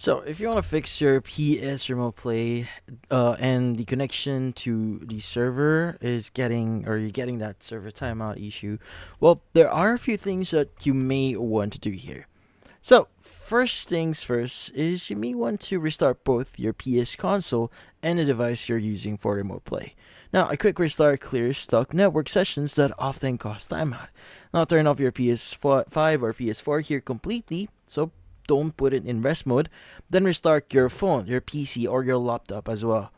So, if you want to fix your PS Remote Play, and the connection to the server is getting, or you're getting that server timeout issue, well, there are a few things that you may want to do here. So, first things first is you may want to restart both your PS console and the device you're using for Remote Play. Now, a quick restart clears stuck network sessions that often cause timeout. Now, turn off your PS5 or PS4 here completely, so don't put it in rest mode. Then restart your phone, your PC, or your laptop as well.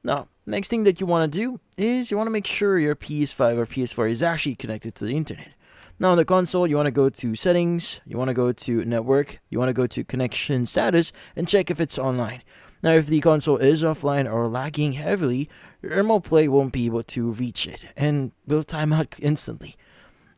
Now, next thing that you want to do is you want to make sure your PS5 or PS4 is actually connected to the internet. Now, on the console, you want to go to settings, you want to go to network, you want to go to connection status, and check if it's online. Now, if the console is offline or lagging heavily, your remote play won't be able to reach it and will time out instantly.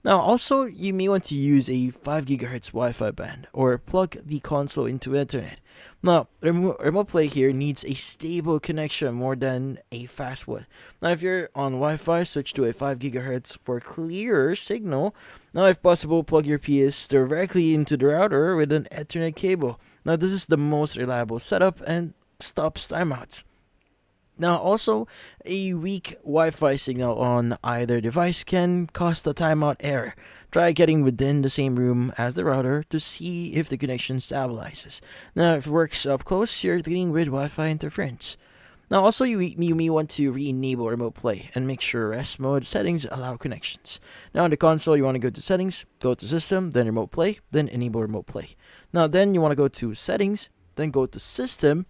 Now, also, you may want to use a 5 GHz Wi-Fi band or plug the console into internet. Now, remote play here needs a stable connection more than a fast one. Now, if you're on Wi-Fi, switch to a 5 GHz for clearer signal. Now, if possible, plug your PS directly into the router with an Ethernet cable. Now, this is the most reliable setup and stops timeouts. Now, also, a weak Wi Fi signal on either device can cause a timeout error. Try getting within the same room as the router to see if the connection stabilizes. Now, if it works up close, you're dealing with Wi Fi interference. Now, also, you may want to re enable remote play and make sure rest mode settings allow connections. Now, on the console, you want to go to settings, go to system, then remote play, then enable remote play. Now, then you want to go to settings, then go to system,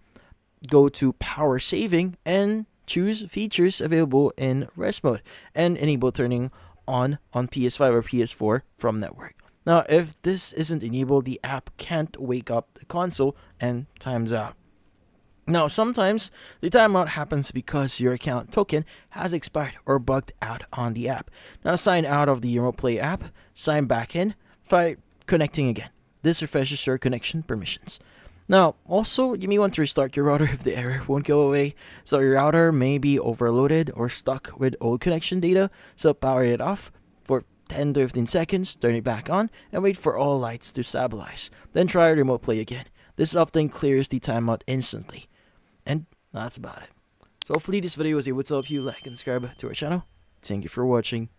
go to power saving and choose features available in rest mode and enable turning on PS5 or PS4 from network. Now, if this isn't enabled, the app can't wake up the console and times out. Now, sometimes the timeout happens because your account token has expired or bugged out on the app. Now, sign out of the Remote Play app, sign back in, try connecting again. This refreshes your connection permissions. Now, also, you may want to restart your router if the error won't go away. So your router may be overloaded or stuck with old connection data, so power it off for 10 to 15 seconds, turn it back on, and wait for all lights to stabilize. Then try remote play again. This often clears the timeout instantly. And that's about it. So hopefully this video was able to help you. Like and subscribe to our channel. Thank you for watching.